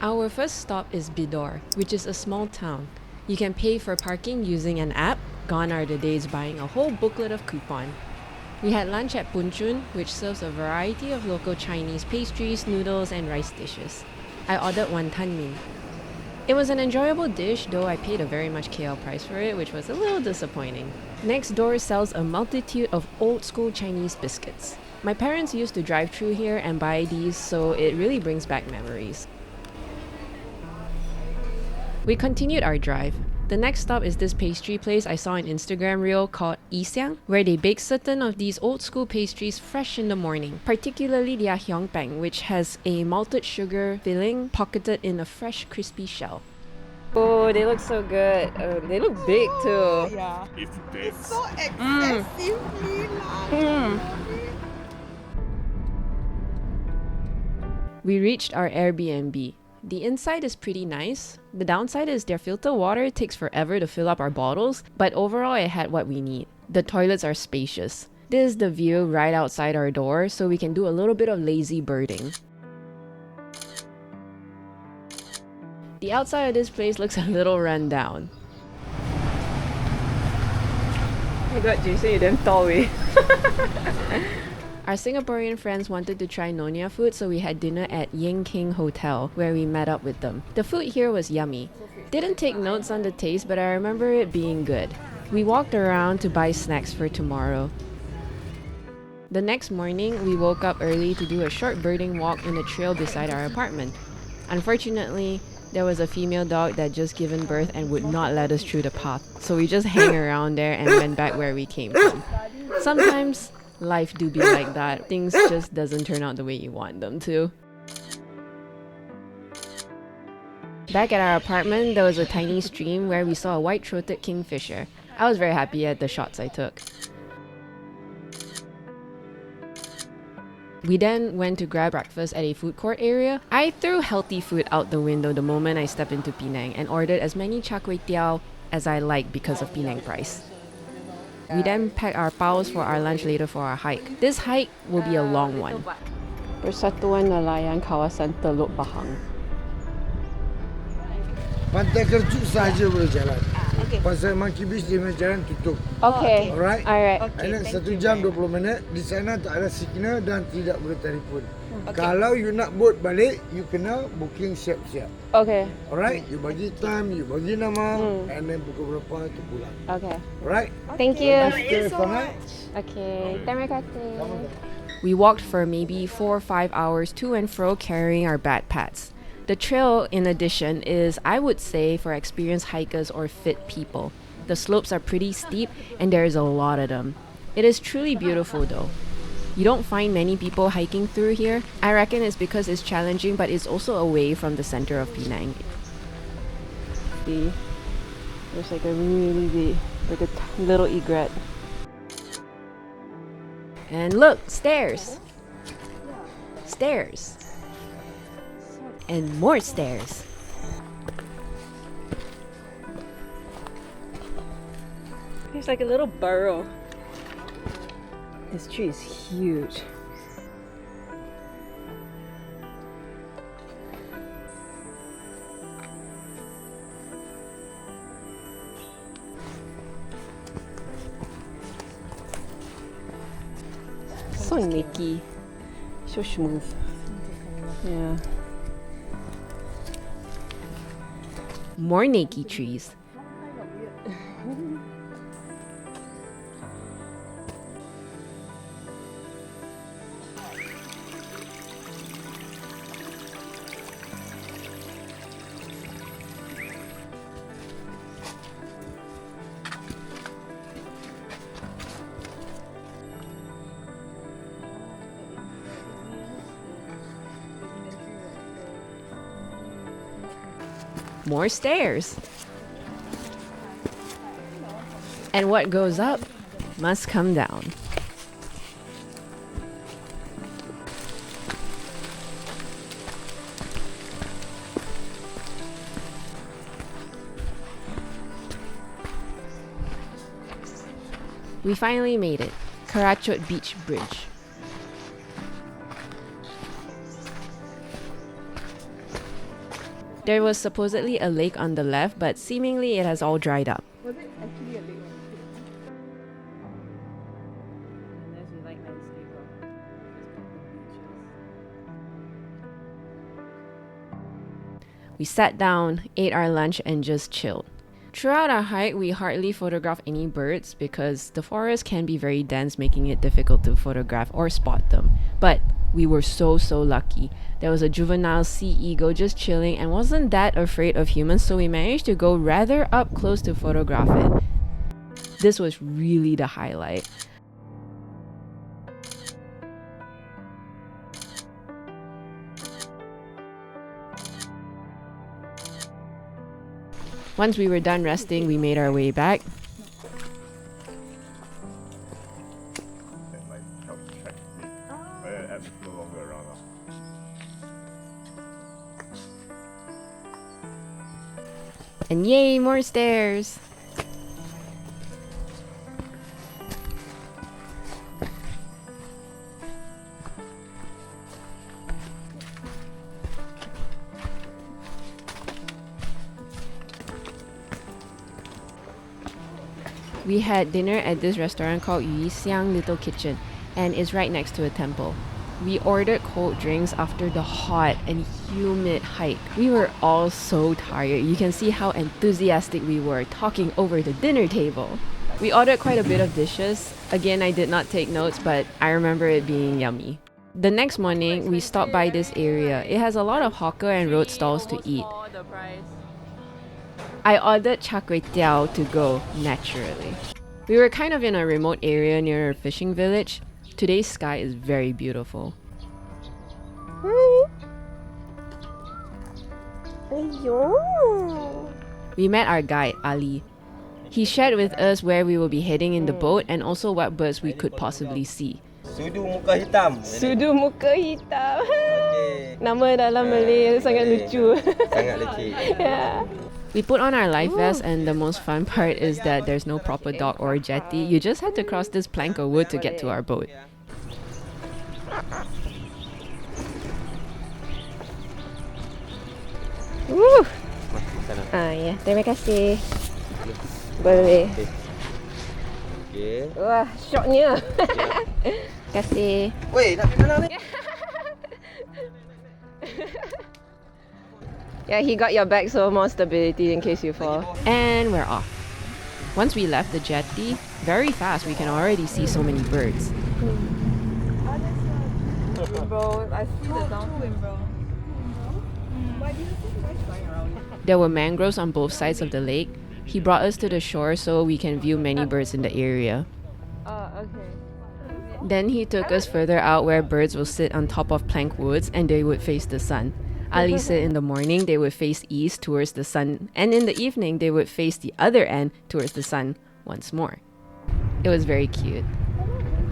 Our first stop is Bidor, which is a small town. You can pay for parking using an app. Gone are the days buying a whole booklet of coupon. We had lunch at Punchun, which serves a variety of local Chinese pastries, noodles, and rice dishes. I ordered wantan min. It was an enjoyable dish, though I paid a very much KL price for it, which was a little disappointing. Next door sells a multitude of old-school Chinese biscuits. My parents used to drive through here and buy these, so it really brings back memories. We continued our drive. The next stop is this pastry place I saw on Instagram reel called Xiang, where they bake certain of these old school pastries fresh in the morning, particularly their Xiang Peng, which has a malted sugar filling pocketed in a fresh crispy shell. Oh, they look so good. They look big too. Yeah. It's So excessively large. We reached our Airbnb. The inside is pretty nice. The downside is their filter water takes forever to fill up our bottles, but overall it had what we need. The toilets are spacious. This is the view right outside our door, so we can do a little bit of lazy birding. The outside of this place looks a little run down. Oh my god, Jason, you're damn tall, way. Our Singaporean friends wanted to try Nyonya food, so we had dinner at Yeng Hotel, where we met up with them. The food here was yummy. Didn't take notes on the taste, but I remember it being good. We walked around to buy snacks for tomorrow. The next morning, we woke up early to do a short birding walk in the trail beside our apartment. Unfortunately, there was a female dog that just given birth and would not let us through the path, so we just hang around there and went back where we came from. Sometimes life do be like that. Things just doesn't turn out the way you want them to. Back at our apartment, there was a tiny stream where we saw a white-throated kingfisher. I was very happy at the shots I took. We then went to grab breakfast at a food court area. I threw healthy food out the window the moment I stepped into Penang and ordered as many char kway teow as I liked because of Penang price. We then packed our paus for our lunch later for our hike. This hike will be a long one. Persatuan Nelayan Kawasan Teluk Bahang. Pantai Kercuk sahaja boleh jalan. Pasal Monkey Beach dia punya jalan tutup. Okay. Alright? Alright. And 1 jam 20 minit. Di sana tak ada signal dan tidak boleh telefon. Kalau you nak boat balik, you kena booking siap-siap. Okay. Alright? You bagi time, you bagi nama, and then pukul berapa tu pulang. Okay. Alright? Thank you. Thank you so much. Okay. Terima kasih. We walked for maybe 4 or 5 hours to and fro carrying our backpacks. The trail, in addition, is, I would say, for experienced hikers or fit people. The slopes are pretty steep and there is a lot of them. It is truly beautiful though. You don't find many people hiking through here. I reckon it's because it's challenging, but it's also away from the center of Penang. See? There's like a really big, like a little egret. And look, stairs! Stairs! And more stairs. There's like a little burrow. This tree is huge. So nicky. So smooth. Yeah. More naked trees. More stairs. And what goes up must come down. We finally made it. Karachot Beach Bridge. There was supposedly a lake on the left, but seemingly it has all dried up. Was it actually a lake? We sat down, ate our lunch, and just chilled. Throughout our hike, we hardly photographed any birds because the forest can be very dense, making it difficult to photograph or spot them. But we were so lucky. There was a juvenile sea eagle just chilling and wasn't that afraid of humans, so we managed to go rather up close to photograph it. This was really the highlight. Once we were done resting, we made our way back. And yay, more stairs! We had dinner at this restaurant called Xiang Little Kitchen, and it's right next to a temple. We ordered cold drinks after the hot and humid hike. We were all so tired. You can see how enthusiastic we were talking over the dinner table. We ordered quite a bit of dishes. Again, I did not take notes, but I remember it being yummy. The next morning, we stopped by this area. It has a lot of hawker and road stalls to eat. I ordered char kway teow to go, naturally. We were kind of in a remote area near a fishing village. Today's sky is very beautiful. We met our guide, Ali. He shared with us where we will be heading in the boat and also what birds we could possibly see. Sudu muka hitam. Sudu muka hitam. Nama dalam Malay sangat lucu. Sangat leceh. Yeah. We put on our life vests, and the most fun part is that there's no proper dock or jetty. You just had to cross this plank of wood to get to our boat. Woo! Ya, terima kasih. Boleh. Okay. Wah, syoknya. Terima kasih. Weh, nak pergi mana ni? Yeah, he got your back, so more stability in case you fall. And we're off. Once we left the jetty, very fast, we can already see so many birds. Bro, I see the downwind, bro. Why do you think guys flying around? There were mangroves on both sides of the lake. He brought us to the shore so we can view many birds in the area. Okay. Then he took us further out where birds will sit on top of plank woods and they would face the sun. Ali said in the morning they would face east towards the sun, and in the evening they would face the other end towards the sun once more. It was very cute.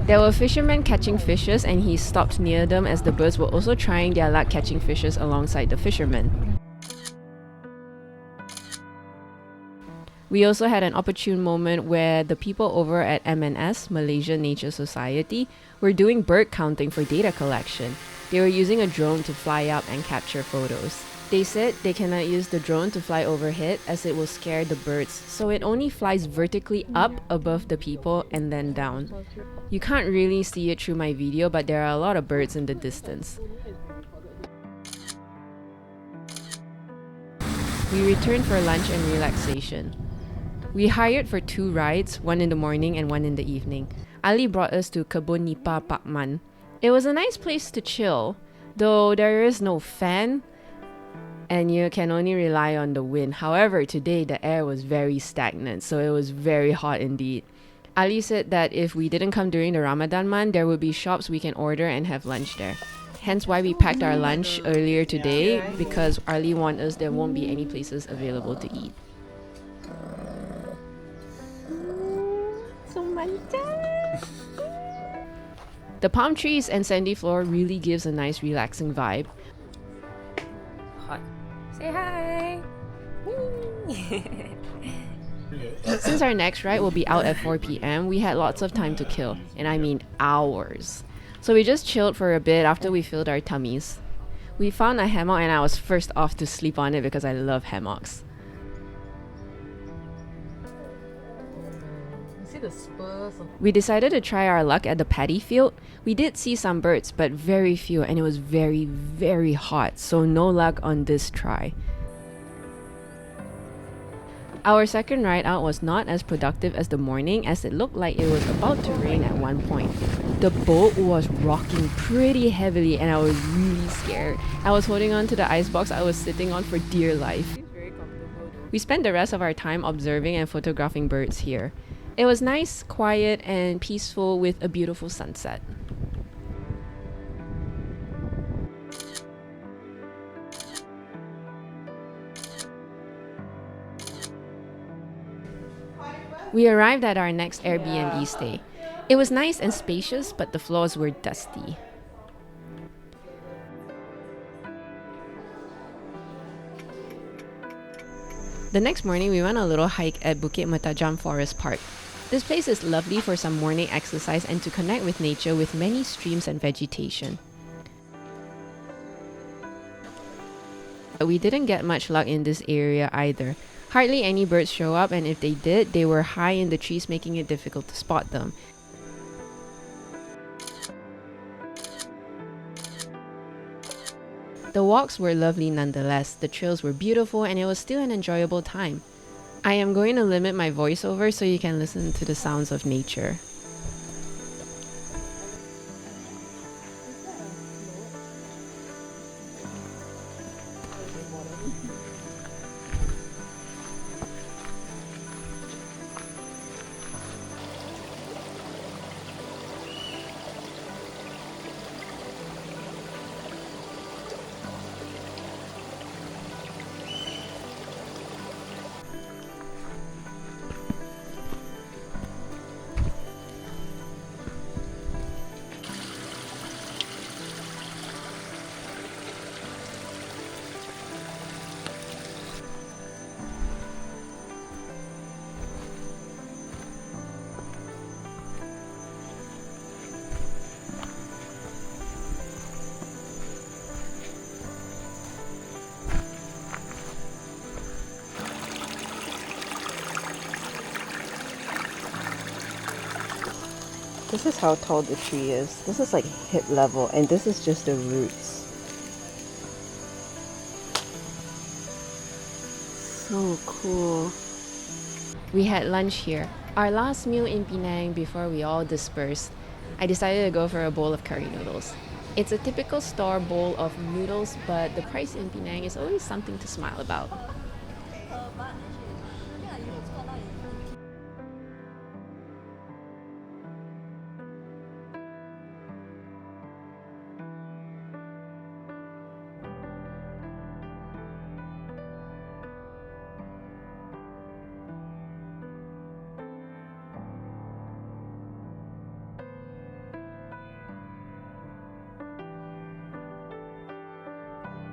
There were fishermen catching fishes, and he stopped near them as the birds were also trying their luck catching fishes alongside the fishermen. We also had an opportune moment where the people over at MNS, Malaysian Nature Society, were doing bird counting for data collection. They were using a drone to fly up and capture photos. They said they cannot use the drone to fly overhead as it will scare the birds, so it only flies vertically up above the people and then down. You can't really see it through my video, but there are a lot of birds in the distance. We returned for lunch and relaxation. We hired for 2 rides, one in the morning and one in the evening. Ali brought us to Kebun Nipa Pakman. It was a nice place to chill, though there is no fan and you can only rely on the wind. However, today the air was very stagnant, so it was very hot indeed. Ali said that if we didn't come during the Ramadan month, there would be shops we can order and have lunch there. Hence why we packed our lunch earlier today, because Ali warned us there won't be any places available to eat. So manja. The palm trees and sandy floor really gives a nice relaxing vibe. Hot. Say hi! Since our next ride will be out at 4 p.m, we had lots of time to kill, and I mean hours. So we just chilled for a bit after we filled our tummies. We found a hammock and I was first off to sleep on it because I love hammocks. You see the spurs of We decided to try our luck at the paddy field. We did see some birds, but very few, and it was very, very hot, so no luck on this try. Our second ride out was not as productive as the morning, as it looked like it was about to rain at one point. The boat was rocking pretty heavily and I was really scared. I was holding on to the icebox I was sitting on for dear life. very comfortable. We spent the rest of our time observing and photographing birds here. It was nice, quiet, and peaceful with a beautiful sunset. We arrived at our next Airbnb stay. It was nice and spacious, but the floors were dusty. The next morning, we went on a little hike at Bukit Mertajam Forest Park. This place is lovely for some morning exercise and to connect with nature with many streams and vegetation. But we didn't get much luck in this area either. Hardly any birds show up, and if they did, they were high in the trees, making it difficult to spot them. The walks were lovely nonetheless, the trails were beautiful, and it was still an enjoyable time. I am going to limit my voiceover so you can listen to the sounds of nature. This is how tall the tree is. This is like hip level, and this is just the roots. So cool. We had lunch here, our last meal in Penang before we all dispersed. I decided to go for a bowl of curry noodles. It's a typical store bowl of noodles, but the price in Penang is always something to smile about.